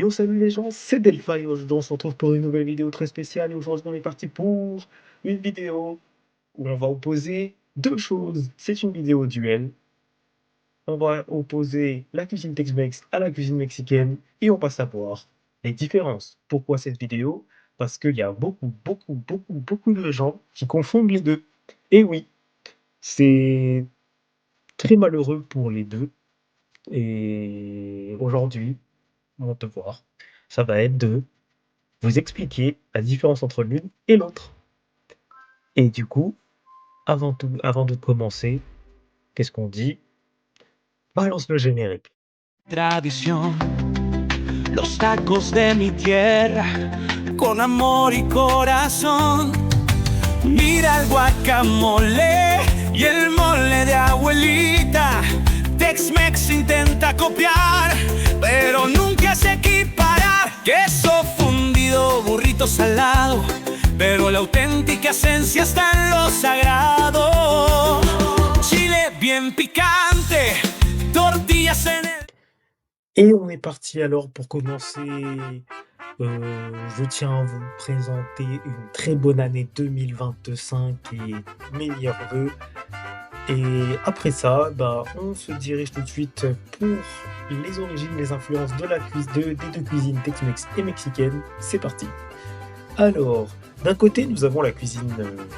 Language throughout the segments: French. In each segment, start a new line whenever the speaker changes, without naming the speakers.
Yo, salut les gens, c'est Delphi et aujourd'hui on se retrouve pour une nouvelle vidéo très spéciale et aujourd'hui on est parti pour une vidéo où on va opposer deux choses. C'est une vidéo duel. On va opposer la cuisine Tex-Mex à la cuisine mexicaine et on va savoir les différences. Pourquoi cette vidéo? Parce qu'il y a beaucoup de gens qui confondent les deux. Et oui, c'est très malheureux pour les deux. Et aujourd'hui, mon devoir, ça va être de vous expliquer la différence entre l'une et l'autre. Et du coup, avant de commencer, qu'est-ce qu'on dit? Balance le générique.
Tradición, los tacos de mi tierra, con amor y corazón. Mira el guacamole y el mole de abuelita. Tex-Mex intenta copiar, pero nunca se equiparar. Queso fundido, burrito salado, pero la auténtica esencia está en lo sagrado. Chile bien picante, tortillas en el...
Et on est parti alors pour commencer. Je tiens à vous présenter une très bonne année 2025 et mes meilleurs vœux. Et après ça, on se dirige tout de suite pour les origines, les influences des deux cuisines Tex-Mex et mexicaines. C'est parti. Alors, d'un côté, nous avons la cuisine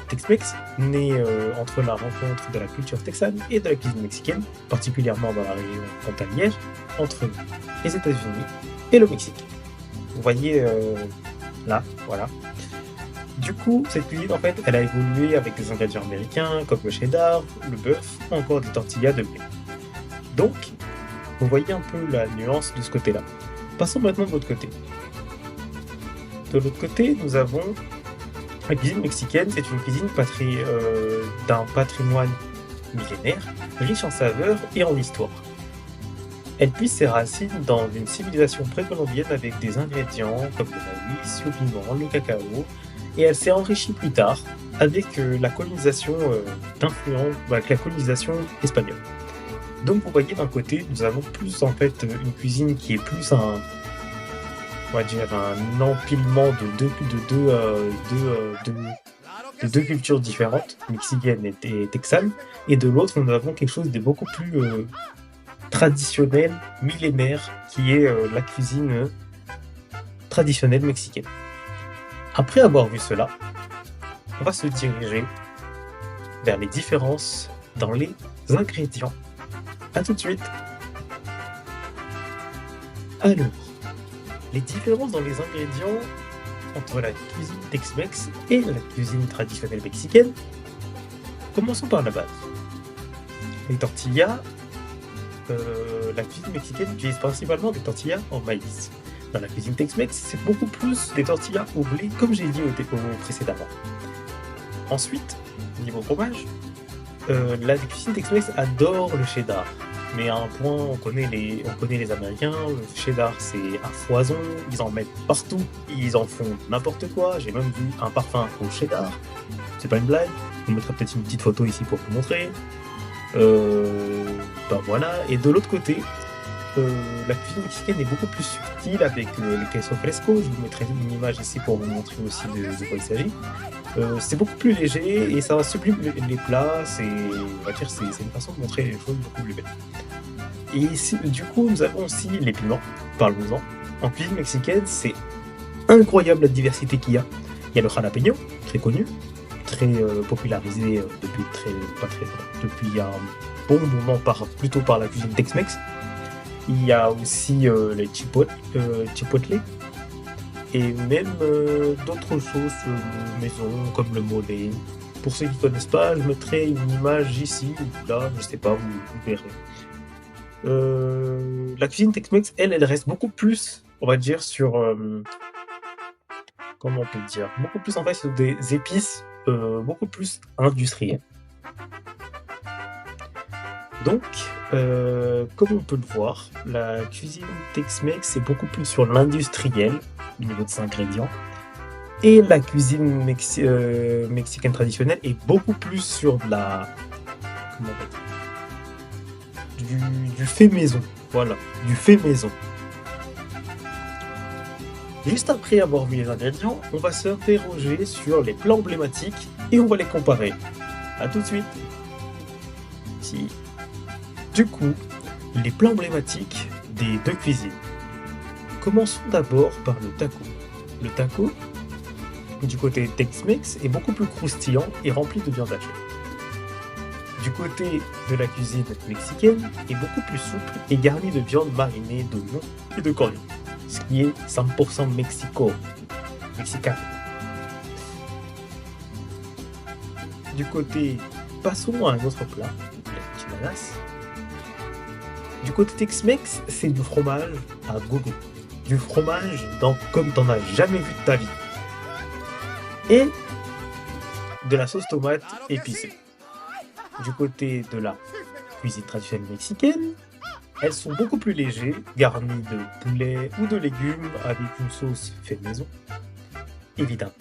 Tex-Mex, née entre la rencontre de la culture texane et de la cuisine mexicaine, particulièrement dans la région frontalière, entre les États-Unis et le Mexique. Vous voyez là, voilà. Du coup, cette cuisine, en fait, elle a évolué avec des ingrédients américains comme le cheddar, le bœuf, ou encore des tortillas de blé. Donc, vous voyez un peu la nuance de ce côté-là. Passons maintenant de l'autre côté. De l'autre côté, nous avons la cuisine mexicaine. C'est une cuisine d'un patrimoine millénaire, riche en saveurs et en histoire. Elle puise ses racines dans une civilisation précolombienne avec des ingrédients comme le maïs, le piment, le cacao, et elle s'est enrichie plus tard avec la colonisation avec la colonisation espagnole. Donc vous voyez, d'un côté, nous avons plus en fait une cuisine qui est plus un empilement de deux cultures différentes, mexicaine et texane, et de l'autre, nous avons quelque chose de beaucoup plus traditionnel, millénaire, qui est la cuisine traditionnelle mexicaine. Après avoir vu cela, on va se diriger vers les différences dans les ingrédients. A tout de suite. Alors, les différences dans les ingrédients entre la cuisine Tex-Mex et la cuisine traditionnelle mexicaine. Commençons par la base. Les tortillas, la cuisine mexicaine utilise principalement des tortillas en maïs. Dans la cuisine Tex-Mex, c'est beaucoup plus des tortillas au blé, comme j'ai dit précédemment. Ensuite, niveau fromage, la cuisine Tex-Mex adore le cheddar. Mais à un point, on connaît les Américains, le cheddar c'est à foison, ils en mettent partout, ils en font n'importe quoi. J'ai même vu un parfum au cheddar, c'est pas une blague, je vous mettrai peut-être une petite photo ici pour vous montrer. Voilà, et de l'autre côté, la cuisine mexicaine est beaucoup plus subtile avec les queso fresco. Je vous mettrai une image ici pour vous montrer aussi de quoi il s'agit. C'est beaucoup plus léger et ça sublime les plats. C'est une façon de montrer les choses beaucoup plus belles. Et ici, du coup, nous avons aussi les piments. Parlons-en. En cuisine mexicaine, c'est incroyable la diversité qu'il y a. Il y a le jalapeño, très connu, très popularisé depuis un bon moment plutôt par la cuisine Tex-Mex. Il y a aussi les chipotle et même d'autres sauces maison comme le mole. Pour ceux qui ne connaissent pas, je mettrai une image ici ou là, je sais pas, vous verrez. La cuisine Tex-Mex, elle reste beaucoup plus, on va dire, sur comment on peut dire, beaucoup plus en fait sur des épices beaucoup plus industrielles. Donc, comme on peut le voir, la cuisine Tex-Mex c'est beaucoup plus sur l'industriel au niveau de ses ingrédients, et la cuisine mexicaine traditionnelle est beaucoup plus sur de la du fait maison. Voilà, du fait maison. Juste après avoir vu les ingrédients, on va s'interroger sur les plats emblématiques et on va les comparer. A tout de suite. Si. Du coup, les plats emblématiques des deux cuisines. Commençons d'abord par le taco. Le taco, du côté Tex-Mex, est beaucoup plus croustillant et rempli de viande hachée. Du côté de la cuisine mexicaine, est beaucoup plus souple et garni de viande marinée d'oignons et de coriandre, ce qui est 100% mexicain. Passons à un autre plat, les enchiladas. Du côté Tex-Mex, c'est du fromage à gogo. Du fromage comme t'en as jamais vu de ta vie. Et de la sauce tomate épicée. Du côté de la cuisine traditionnelle mexicaine, elles sont beaucoup plus légères, garnies de poulet ou de légumes avec une sauce faite maison, évidemment.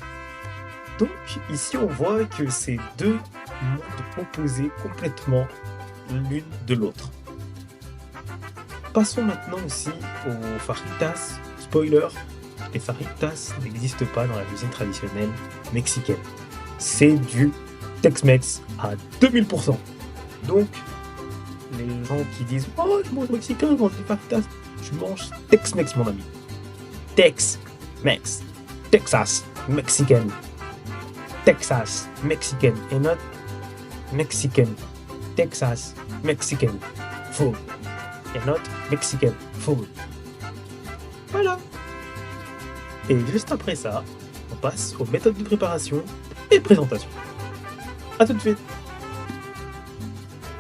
Donc ici on voit que ces deux mondes opposés complètement l'une de l'autre. Passons maintenant aussi aux fajitas. Spoiler, les fajitas n'existent pas dans la cuisine traditionnelle mexicaine. C'est du Tex-Mex à 2000%. Donc, les gens qui disent « Oh, je mange mexicain, je mange des fajitas », tu manges Tex-Mex, mon ami. Tex-Mex. Texas, Mexican. Texas, Mexican. Et not Mexican. Texas, Mexican. Food. Et not Mexican. Food. Voilà. Et juste après ça, on passe aux méthodes de préparation et présentation. A tout de suite.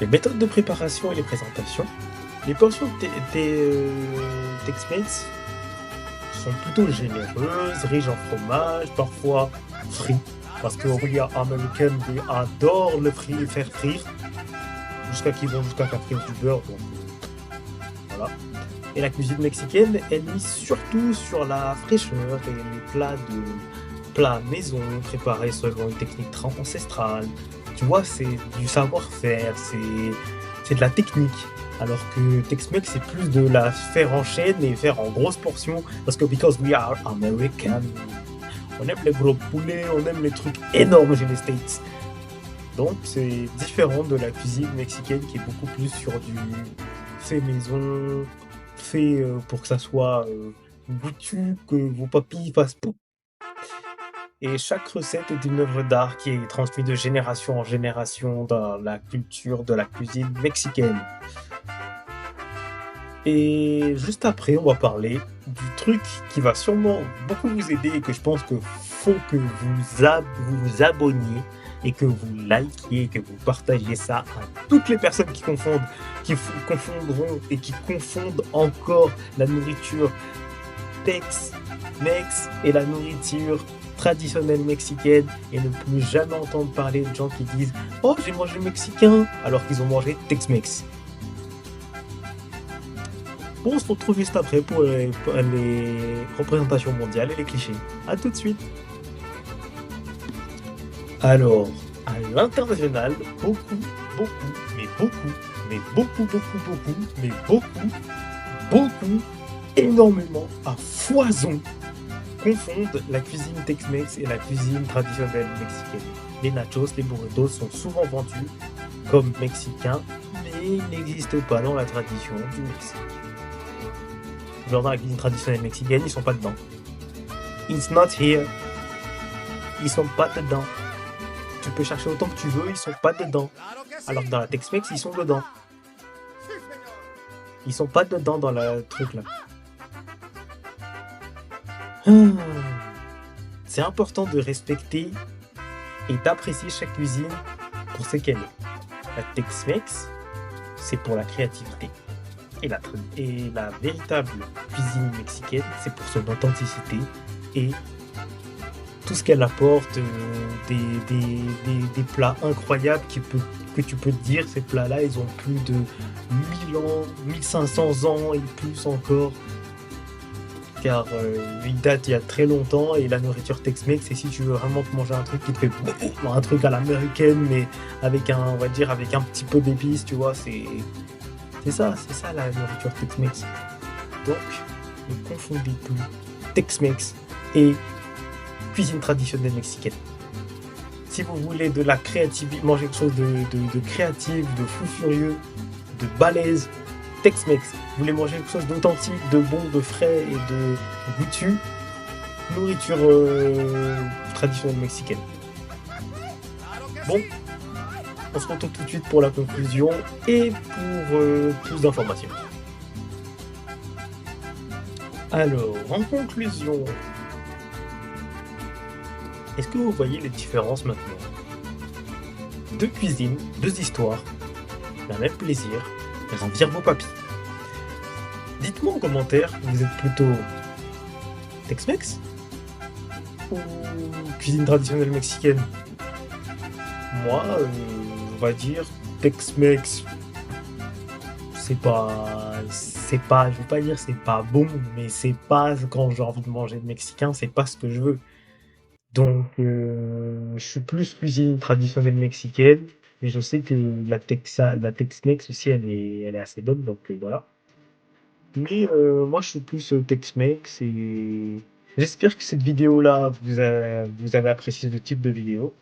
Les méthodes de préparation et les présentations. Les portions Tex-Mex sont plutôt généreuses, riches en fromage, parfois frites, parce que we are American, we adore le faire frire, jusqu'à faire frire du beurre, donc voilà. Et la cuisine mexicaine, elle mise surtout sur la fraîcheur et les plats maison, préparés selon une technique ancestrale. Tu vois, c'est du savoir-faire, c'est de la technique. Alors que Tex-Mex, c'est plus de la faire en chaîne et faire en grosses portions. Parce que because we are American, on aime les gros poulets, on aime les trucs énormes chez les States. Donc c'est différent de la cuisine mexicaine qui est beaucoup plus sur du fait maison, fait pour que ça soit goûtu, que vos papilles fassent pou. Et chaque recette est une œuvre d'art qui est transmise de génération en génération dans la culture de la cuisine mexicaine. Et juste après, on va parler du truc qui va sûrement beaucoup vous aider et que je pense que faut que vous abonniez et que vous likiez, que vous partagiez ça à toutes les personnes qui confondront et qui confondent encore la nourriture Tex-Mex et la nourriture traditionnelle mexicaine et ne plus jamais entendre parler de gens qui disent « Oh, j'ai mangé mexicain » alors qu'ils ont mangé Tex-Mex. Bon, on se retrouve juste après pour les représentations mondiales et les clichés. A tout de suite. Alors, à l'international, beaucoup, énormément, à foison, confondent la cuisine Tex-Mex et la cuisine traditionnelle mexicaine. Les nachos, les burritos sont souvent vendus comme mexicains, mais ils n'existent pas dans la tradition du Mexique. Genre dans la cuisine traditionnelle mexicaine, ils sont pas dedans. It's not here. Ils sont pas dedans. Tu peux chercher autant que tu veux, ils sont pas dedans. Alors que dans la Tex-Mex, ils sont dedans. Ils sont pas dedans dans le truc là. C'est important de respecter et d'apprécier chaque cuisine pour ce qu'elle est. La Tex-Mex, c'est pour la créativité. Et la véritable cuisine mexicaine, c'est pour son authenticité et tout ce qu'elle apporte, des plats incroyables que tu peux te dire, ces plats-là, ils ont plus de 1000 ans, 1500 ans et plus encore. Car ils datent il y a très longtemps et la nourriture Tex-Mex, et si tu veux vraiment te manger un truc qui te fait un truc à l'américaine, mais avec un petit peu d'épices, tu vois, c'est ça la nourriture Tex-Mex. Donc, ne confondez plus Tex-Mex et cuisine traditionnelle mexicaine. Si vous voulez de la créativité, manger quelque chose de créatif, de fou furieux, de balèze, Tex-Mex. Vous voulez manger quelque chose d'authentique, de bon, de frais et de goûtu, nourriture traditionnelle mexicaine. Bon, on se retrouve tout de suite pour la conclusion et pour plus d'informations. Alors, en conclusion, est-ce que vous voyez les différences maintenant? Deux cuisines, deux histoires, un même plaisir, remplir vos papiers. Dites-moi en commentaire, vous êtes plutôt Tex-Mex ou cuisine traditionnelle mexicaine? Moi, on va dire Tex-Mex. Je veux pas dire c'est pas bon, mais c'est pas quand j'ai envie de manger de mexicain, c'est pas ce que je veux. Donc, je suis plus cuisine traditionnelle mexicaine, mais je sais que la Tex-Mex aussi, elle est assez bonne, donc voilà. Mais moi, je suis plus Tex-Mex et j'espère que cette vidéo-là, vous avez apprécié ce type de vidéo.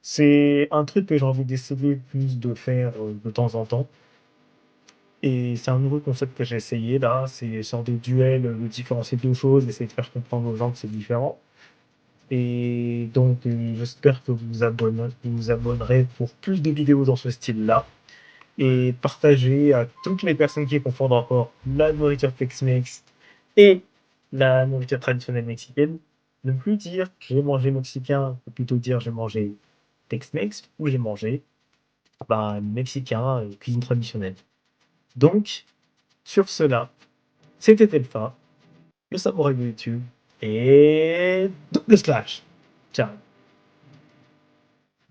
C'est un truc que j'ai envie d'essayer plus de faire de temps en temps. Et c'est un nouveau concept que j'ai essayé là, c'est sur des duels, de différencier deux choses, essayer de faire comprendre aux gens que c'est différent. Et donc, j'espère que vous vous abonnerez pour plus de vidéos dans ce style-là. Et partagez à toutes les personnes qui confondent encore la nourriture Tex-Mex et la nourriture traditionnelle mexicaine. Ne plus dire j'ai mangé mexicain, faut plutôt dire j'ai mangé Tex-Mex ou j'ai mangé mexicain, cuisine traditionnelle. Donc, sur cela, c'était Telfa, le samouraï de YouTube, et double slash. Ciao.